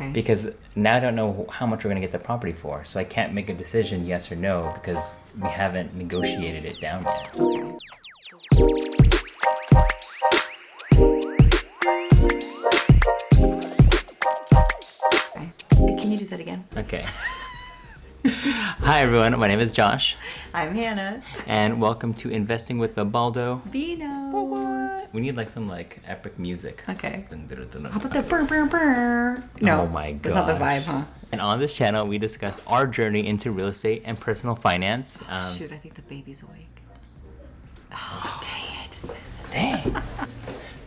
Okay. Because now I don't know how much we're going to get the property for. So I can't make a decision yes or no because we haven't negotiated it down yet. Okay. Can you do that again? Okay. Hi everyone, my name is Josh. I'm Hannah. And welcome to Investing with the Baldo. Vinos. We need like some like epic music. Okay. How about the brr brr brr? No. Oh my god. That's not the vibe, huh? And on this channel, we discussed our journey into real estate and personal finance. Shoot, I think the baby's awake. Oh, dang it. Dang.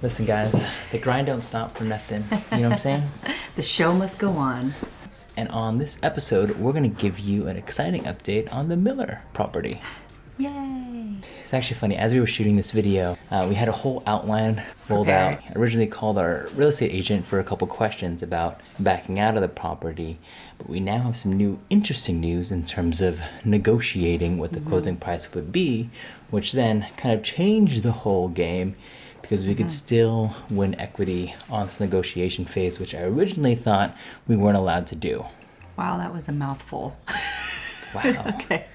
Listen, guys, the grind don't stop for nothing. You know what I'm saying? The show must go on. And on this episode, we're going to give you an exciting update on the Miller property. Yay. It's actually funny. As we were shooting this video, we had a whole outline rolled Prepared. out. I originally called our real estate agent for a couple questions about backing out of the property. But we now have some new interesting news in terms of negotiating what the closing price would be, which then kind of changed the whole game because we could still win equity on this negotiation phase, which I originally thought we weren't allowed to do. Wow, that was a mouthful. Wow. Okay.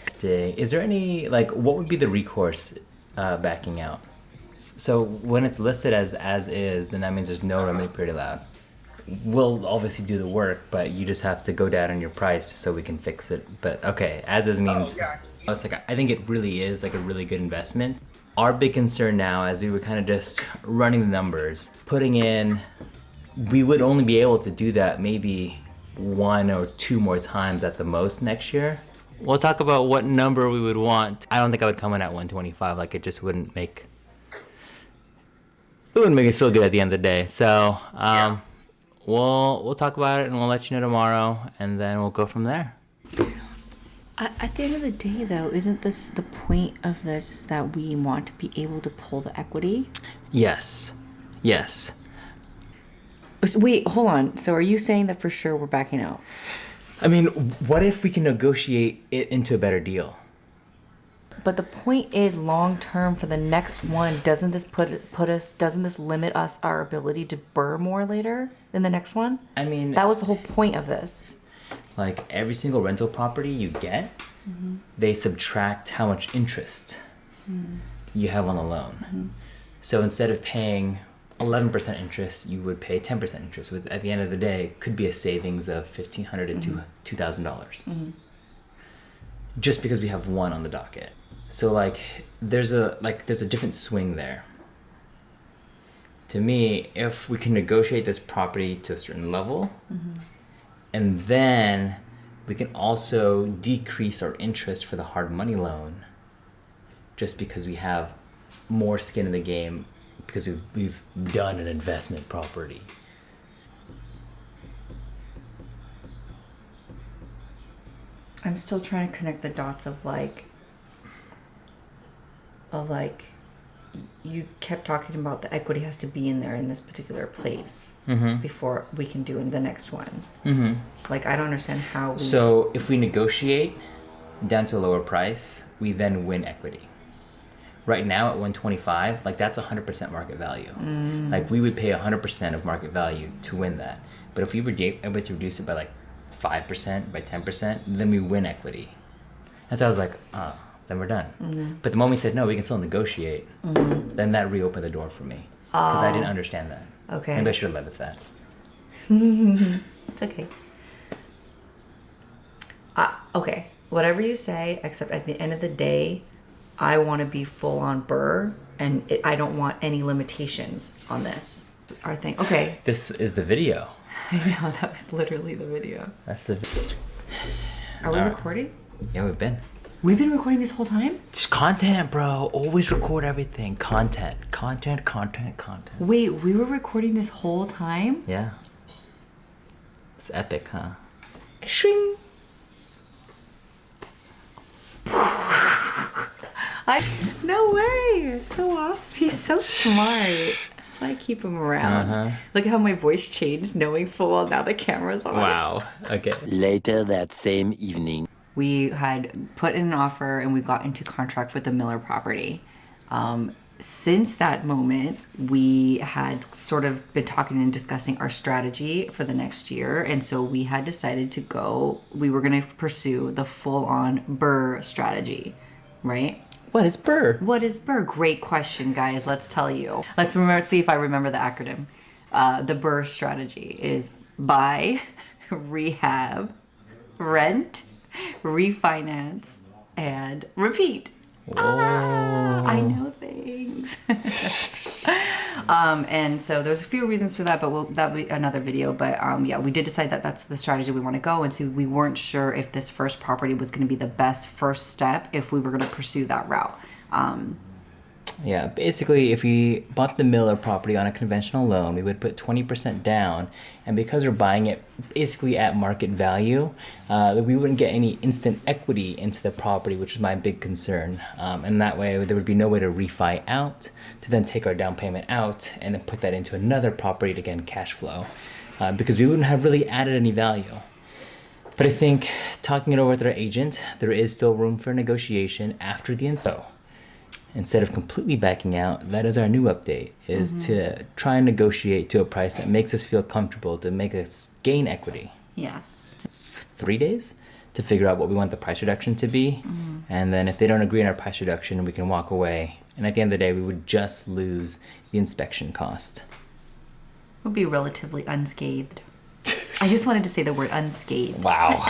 Is there any, like, what would be the recourse backing out? So when it's listed as is, then that means there's no remedy period allowed. We'll obviously do the work, but you just have to go down on your price so we can fix it. But okay, as is means, it's like, I think it really is like a really good investment. Our big concern now, as we were kind of just running the numbers, putting in, we would only be able to do that maybe 1 or 2 more times at the most next year. We'll talk about what number we would want. I don't think I would come in at 125. Like, it just wouldn't make me feel good at the end of the day. So we'll talk about it and we'll let you know tomorrow, and then we'll go from there. At the end of the day, though, isn't this the point of this, is that we want to be able to pull the equity? Yes. So, wait, hold on. So are you saying that for sure we're backing out? I mean, what if we can negotiate it into a better deal? But the point is, long term for the next one, doesn't this doesn't this limit us our ability to burr more later in the next one? I mean, That was the whole point of this. like every single rental property you get, they subtract how much interest you have on the loan. So instead of paying 11% interest, you would pay 10% interest, which at the end of the day could be a savings of $1,500 to $2,000. Just because we have one on the docket. So like there's a different swing there. To me, if we can negotiate this property to a certain level, and then we can also decrease our interest for the hard money loan just because we have more skin in the game because we've done an investment property. I'm still trying to connect the dots of you kept talking about the equity has to be in there in this particular place before we can do in the next one. Like, I don't understand how we... So if we negotiate down to a lower price, we then win equity. Right now at 125, like that's 100% market value. Like we would pay 100% of market value to win that. But if we were able to reduce it by like 5%, by 10%, then we win equity. And so I was like, oh, then we're done. But the moment we said, no, we can still negotiate, then that reopened the door for me. Because I didn't understand that. Okay. Maybe I should have led with that. It's okay. Okay, whatever you say, except at the end of the day, I want to be full on burr, and I don't want any limitations on this. Our thing. Okay. This is the video. I know, that was literally the video. That's the... Are we Alright. recording? Yeah, we've been. We've been recording this whole time? Just content, bro. Always record everything. Content. Wait, we were recording this whole time? Yeah. It's epic, huh? Shing. No way! So awesome. He's so smart. That's why I keep him around. Look how my voice changed, knowing full well now the camera's on. Wow. Okay. Later that same evening. We had put in an offer and we got into contract with the Miller property. since that moment, we had sort of been talking and discussing our strategy for the next year. And so we had decided we were going to pursue the full-on BRRRR strategy, right? What is BRRRR? What is BRRRR? Great question, guys. Let's tell you. See if I remember the acronym. The BRRRR strategy is buy, rehab, rent, refinance, and repeat. I know things. And so there's a few reasons for that, but that'll be another video. But yeah, we did decide that that's the strategy we want to go into. We weren't sure if this first property was going to be the best first step if we were going to pursue that route. Yeah, basically, if we bought the Miller property on a conventional loan, we would put 20% down, and because we're buying it basically at market value, we wouldn't get any instant equity into the property, which is my big concern. And that way, there would be no way to refi out, to then take our down payment out, and then put that into another property to get cash flow, because we wouldn't have really added any value. But I think, talking it over with our agent, there is still room for negotiation after the install. Instead of completely backing out, that is our new update, is to try and negotiate to a price that makes us feel comfortable, to make us gain equity. Yes. 3 days to figure out what we want the price reduction to be. And then if they don't agree on our price reduction, we can walk away. And at the end of the day, we would just lose the inspection cost. We'll be relatively unscathed. I just wanted to say the word unscathed. Wow.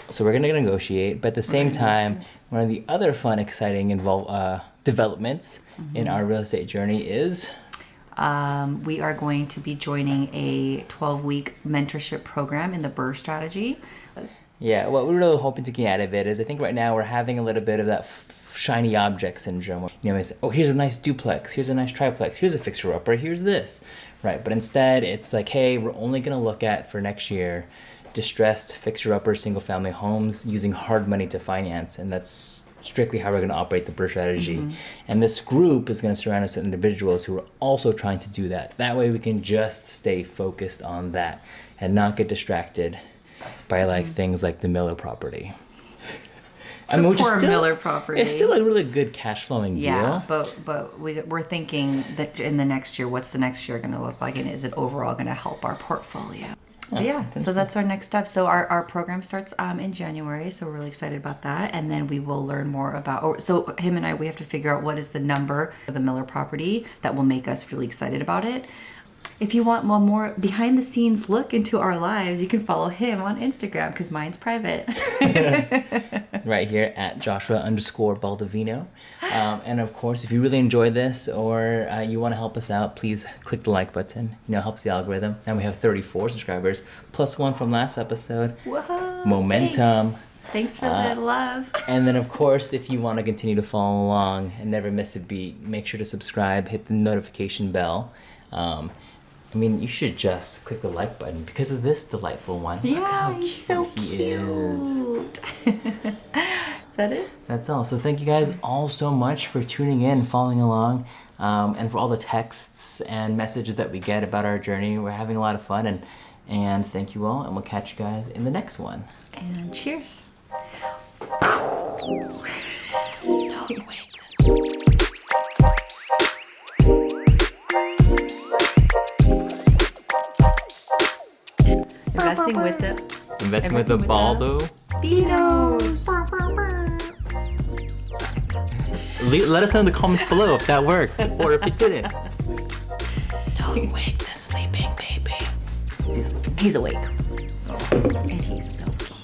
So we're going to negotiate, but at the same time, one of the other fun, exciting developments in our real estate journey is... we are going to be joining a 12-week mentorship program in the BRRRR strategy. Yeah, what we're really hoping to get out of it is, I think right now we're having a little bit of that shiny object syndrome. You know, it's, oh, here's a nice duplex, here's a nice triplex, here's a fixer-upper, here's this. Right, but instead it's like, hey, we're only going to look at, for next year, distressed fixer-upper single-family homes using hard money to finance, and that's strictly how we're going to operate the BRRRR strategy. And this group is going to surround us with individuals who are also trying to do that. That way we can just stay focused on that and not get distracted by like things like the Miller property. I mean, which is still, Miller property. It's still a really good cash flowing deal. Yeah, but we're thinking that in the next year, what's the next year going to look like, and is it overall going to help our portfolio? But yeah, so that's our next step. So our program starts in January, so we're really excited about that. And then we will learn more about, so him and I, we have to figure out what is the number for the Miller property that will make us really excited about it. If you want one more behind the scenes look into our lives, you can follow him on Instagram because mine's private. Right here at Joshua_Baldovino. And of course, if you really enjoyed this or you want to help us out, please click the like button. You know, it helps the algorithm. And we have 34 subscribers, plus one from last episode. Whoa, Momentum. Thanks for the love. And then, of course, if you want to continue to follow along and never miss a beat, make sure to subscribe, hit the notification bell. I mean, you should just click the like button because of this delightful one. Yeah, he's so cute. Is that it? That's all. So thank you guys all so much for tuning in, following along, and for all the texts and messages that we get about our journey. We're having a lot of fun, and thank you all, and we'll catch you guys in the next one. And cheers. Don't wake this. Investing with the Baldo. Beatos. Let us know in the comments below if that worked or if it didn't. Don't wake the sleeping baby. He's awake. And he's so cute.